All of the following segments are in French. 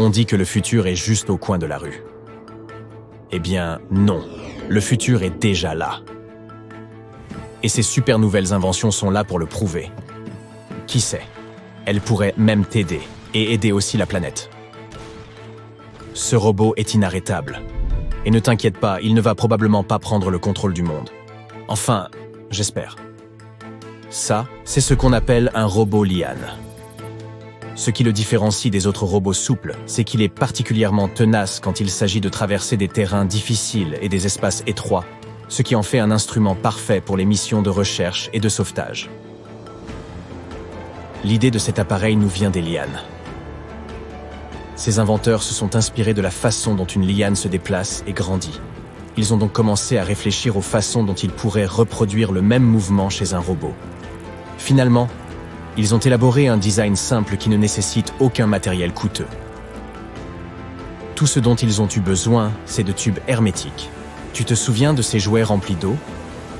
On dit que le futur est juste au coin de la rue. Eh bien, non. Le futur est déjà là. Et ces super nouvelles inventions sont là pour le prouver. Qui sait? Elles pourraient même t'aider, et aider aussi la planète. Ce robot est inarrêtable. Et ne t'inquiète pas, il ne va probablement pas prendre le contrôle du monde. Enfin, j'espère. Ça, c'est ce qu'on appelle un robot liane. Ce qui le différencie des autres robots souples, c'est qu'il est particulièrement tenace quand il s'agit de traverser des terrains difficiles et des espaces étroits, ce qui en fait un instrument parfait pour les missions de recherche et de sauvetage. L'idée de cet appareil nous vient des lianes. Ces inventeurs se sont inspirés de la façon dont une liane se déplace et grandit. Ils ont donc commencé à réfléchir aux façons dont ils pourraient reproduire le même mouvement chez un robot. Finalement, ils ont élaboré un design simple qui ne nécessite aucun matériel coûteux. Tout ce dont ils ont eu besoin, c'est de tubes hermétiques. Tu te souviens de ces jouets remplis d'eau?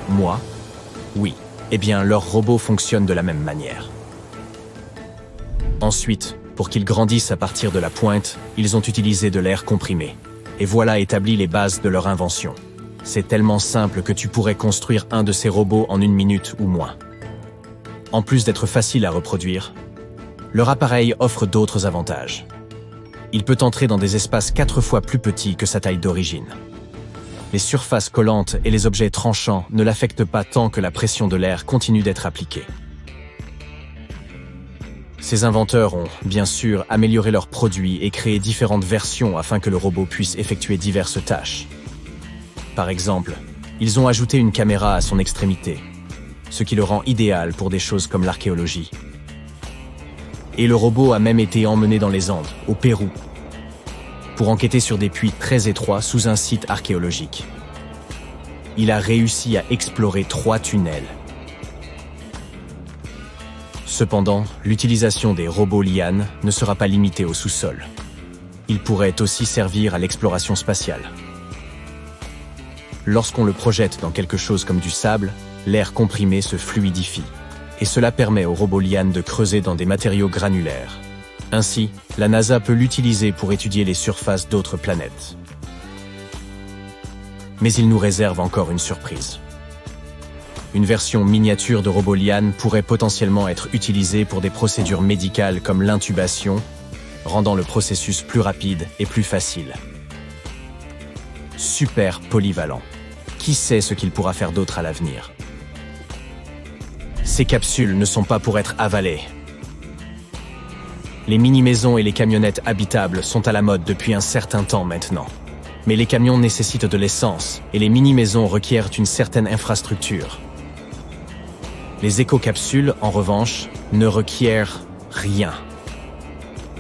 Moi? Oui. Eh bien, leur robot fonctionne de la même manière. Ensuite, pour qu'ils grandissent à partir de la pointe, ils ont utilisé de l'air comprimé. Et voilà établi les bases de leur invention. C'est tellement simple que tu pourrais construire un de ces robots en 1 minute ou moins. En plus d'être facile à reproduire, leur appareil offre d'autres avantages. Il peut entrer dans des espaces 4 fois plus petits que sa taille d'origine. Les surfaces collantes et les objets tranchants ne l'affectent pas tant que la pression de l'air continue d'être appliquée. Ces inventeurs ont, bien sûr, amélioré leurs produits et créé différentes versions afin que le robot puisse effectuer diverses tâches. Par exemple, ils ont ajouté une caméra à son extrémité, ce qui le rend idéal pour des choses comme l'archéologie. Et le robot a même été emmené dans les Andes, au Pérou, pour enquêter sur des puits très étroits sous un site archéologique. Il a réussi à explorer 3 tunnels. Cependant, l'utilisation des robots lianes ne sera pas limitée au sous-sol. Ils pourraient aussi servir à l'exploration spatiale. Lorsqu'on le projette dans quelque chose comme du sable, l'air comprimé se fluidifie, et cela permet aux robots lianes de creuser dans des matériaux granulaires. Ainsi, la NASA peut l'utiliser pour étudier les surfaces d'autres planètes. Mais il nous réserve encore une surprise. Une version miniature de robot liane pourrait potentiellement être utilisée pour des procédures médicales comme l'intubation, rendant le processus plus rapide et plus facile. Super polyvalent. Qui sait ce qu'il pourra faire d'autre à l'avenir? Ces capsules ne sont pas pour être avalées. Les mini-maisons et les camionnettes habitables sont à la mode depuis un certain temps maintenant. Mais les camions nécessitent de l'essence et les mini-maisons requièrent une certaine infrastructure. Les éco-capsules, en revanche, ne requièrent rien.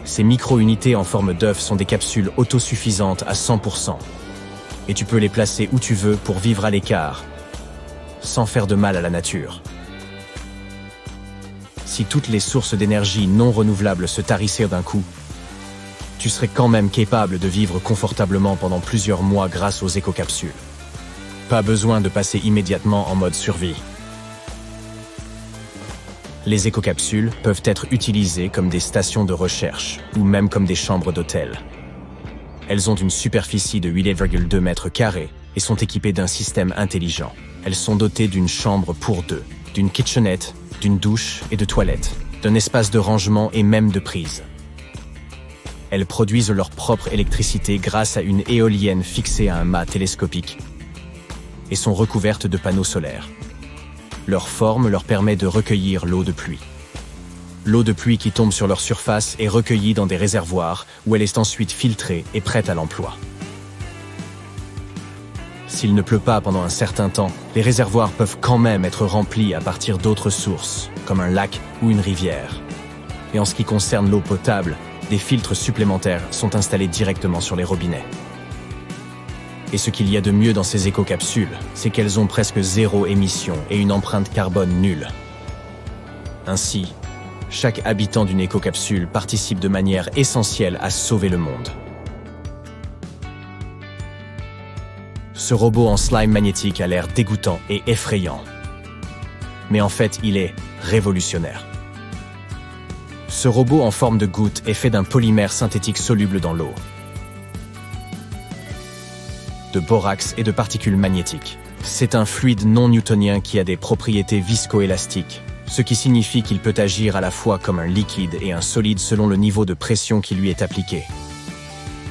Ces micro-unités en forme d'œuf sont des capsules autosuffisantes à 100%. Et tu peux les placer où tu veux pour vivre à l'écart, sans faire de mal à la nature. Si toutes les sources d'énergie non renouvelables se tarissaient d'un coup, tu serais quand même capable de vivre confortablement pendant plusieurs mois grâce aux éco-capsules. Pas besoin de passer immédiatement en mode survie. Les éco-capsules peuvent être utilisées comme des stations de recherche ou même comme des chambres d'hôtel. Elles ont une superficie de 8,2 mètres carrés et sont équipées d'un système intelligent. Elles sont dotées d'une chambre pour 2, d'une kitchenette, d'une douche et de toilettes, d'un espace de rangement et même de prise. Elles produisent leur propre électricité grâce à une éolienne fixée à un mât télescopique et sont recouvertes de panneaux solaires. Leur forme leur permet de recueillir l'eau de pluie. L'eau de pluie qui tombe sur leur surface est recueillie dans des réservoirs où elle est ensuite filtrée et prête à l'emploi. S'il ne pleut pas pendant un certain temps, les réservoirs peuvent quand même être remplis à partir d'autres sources, comme un lac ou une rivière. Et en ce qui concerne l'eau potable, des filtres supplémentaires sont installés directement sur les robinets. Et ce qu'il y a de mieux dans ces éco-capsules, c'est qu'elles ont presque 0 émission et une empreinte carbone nulle. Ainsi, chaque habitant d'une éco-capsule participe de manière essentielle à sauver le monde. Ce robot en slime magnétique a l'air dégoûtant et effrayant. Mais en fait, il est révolutionnaire. Ce robot en forme de goutte est fait d'un polymère synthétique soluble dans l'eau, de borax et de particules magnétiques. C'est un fluide non newtonien qui a des propriétés viscoélastiques, ce qui signifie qu'il peut agir à la fois comme un liquide et un solide selon le niveau de pression qui lui est appliqué.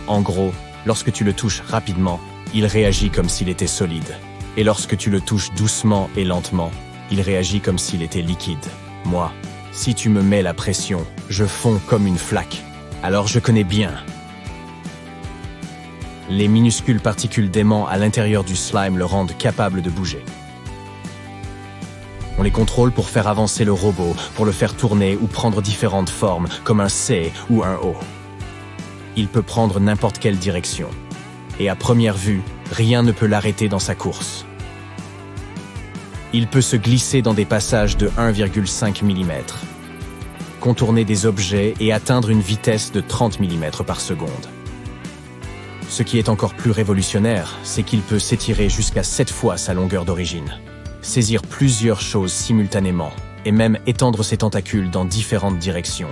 En gros, lorsque tu le touches rapidement, il réagit comme s'il était solide. Et lorsque tu le touches doucement et lentement, il réagit comme s'il était liquide. Moi, si tu me mets la pression, je fonds comme une flaque. Alors je connais bien les minuscules particules d'aimant à l'intérieur du slime le rendent capable de bouger. On les contrôle pour faire avancer le robot, pour le faire tourner ou prendre différentes formes, comme un C ou un O. Il peut prendre n'importe quelle direction. Et à première vue, rien ne peut l'arrêter dans sa course. Il peut se glisser dans des passages de 1,5 mm, contourner des objets et atteindre une vitesse de 30 mm par seconde. Ce qui est encore plus révolutionnaire, c'est qu'il peut s'étirer jusqu'à 7 fois sa longueur d'origine, saisir plusieurs choses simultanément et même étendre ses tentacules dans différentes directions.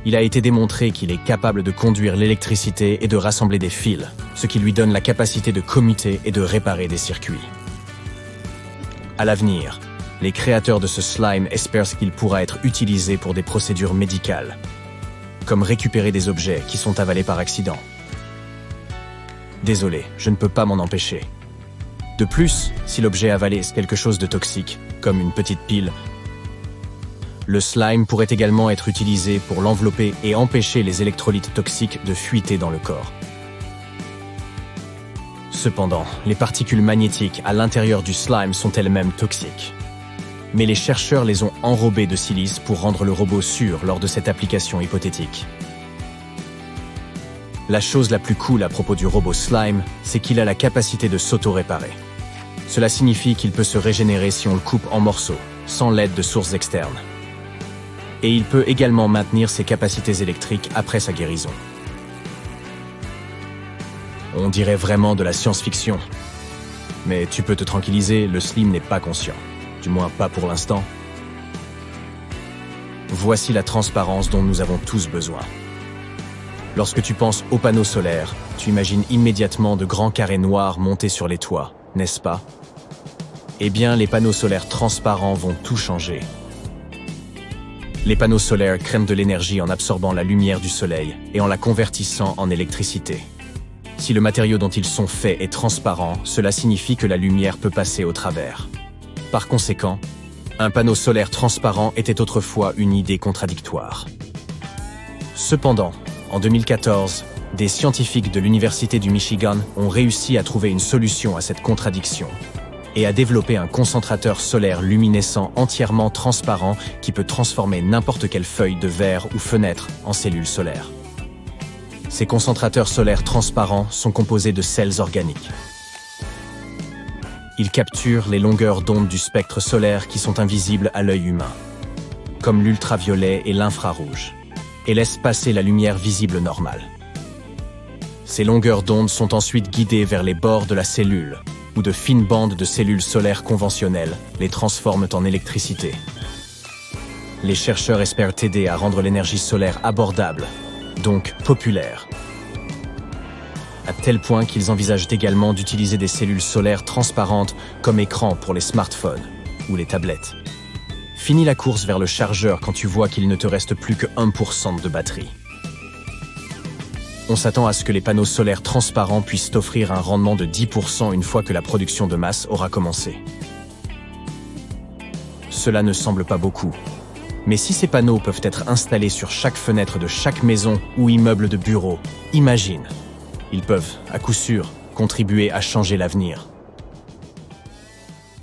Il a été démontré qu'il est capable de conduire l'électricité et de rassembler des fils, ce qui lui donne la capacité de commuter et de réparer des circuits. À l'avenir, les créateurs de ce slime espèrent qu'il pourra être utilisé pour des procédures médicales, comme récupérer des objets qui sont avalés par accident. Désolé, je ne peux pas m'en empêcher. De plus, si l'objet avalé est quelque chose de toxique, comme une petite pile, le slime pourrait également être utilisé pour l'envelopper et empêcher les électrolytes toxiques de fuiter dans le corps. Cependant, les particules magnétiques à l'intérieur du slime sont elles-mêmes toxiques. Mais les chercheurs les ont enrobées de silice pour rendre le robot sûr lors de cette application hypothétique. La chose la plus cool à propos du robot slime, c'est qu'il a la capacité de s'auto-réparer. Cela signifie qu'il peut se régénérer si on le coupe en morceaux, sans l'aide de sources externes. Et il peut également maintenir ses capacités électriques après sa guérison. On dirait vraiment de la science-fiction. Mais tu peux te tranquilliser, le Slim n'est pas conscient. Du moins pas pour l'instant. Voici la transparence dont nous avons tous besoin. Lorsque tu penses aux panneaux solaires, tu imagines immédiatement de grands carrés noirs montés sur les toits, n'est-ce pas? Eh bien, les panneaux solaires transparents vont tout changer. Les panneaux solaires créent de l'énergie en absorbant la lumière du soleil et en la convertissant en électricité. Si le matériau dont ils sont faits est transparent, cela signifie que la lumière peut passer au travers. Par conséquent, un panneau solaire transparent était autrefois une idée contradictoire. Cependant, en 2014, des scientifiques de l'Université du Michigan ont réussi à trouver une solution à cette contradiction et à développer un concentrateur solaire luminescent entièrement transparent qui peut transformer n'importe quelle feuille de verre ou fenêtre en cellules solaires. Ces concentrateurs solaires transparents sont composés de sels organiques. Ils capturent les longueurs d'onde du spectre solaire qui sont invisibles à l'œil humain, comme l'ultraviolet et l'infrarouge, et laissent passer la lumière visible normale. Ces longueurs d'onde sont ensuite guidées vers les bords de la cellule, où de fines bandes de cellules solaires conventionnelles les transforment en électricité. Les chercheurs espèrent aider à rendre l'énergie solaire abordable, donc populaire, à tel point qu'ils envisagent également d'utiliser des cellules solaires transparentes comme écran pour les smartphones ou les tablettes. Finis la course vers le chargeur quand tu vois qu'il ne te reste plus que 1% de batterie. On s'attend à ce que les panneaux solaires transparents puissent t'offrir un rendement de 10% une fois que la production de masse aura commencé. Cela ne semble pas beaucoup. Mais si ces panneaux peuvent être installés sur chaque fenêtre de chaque maison ou immeuble de bureau, imagine. Ils peuvent, à coup sûr, contribuer à changer l'avenir.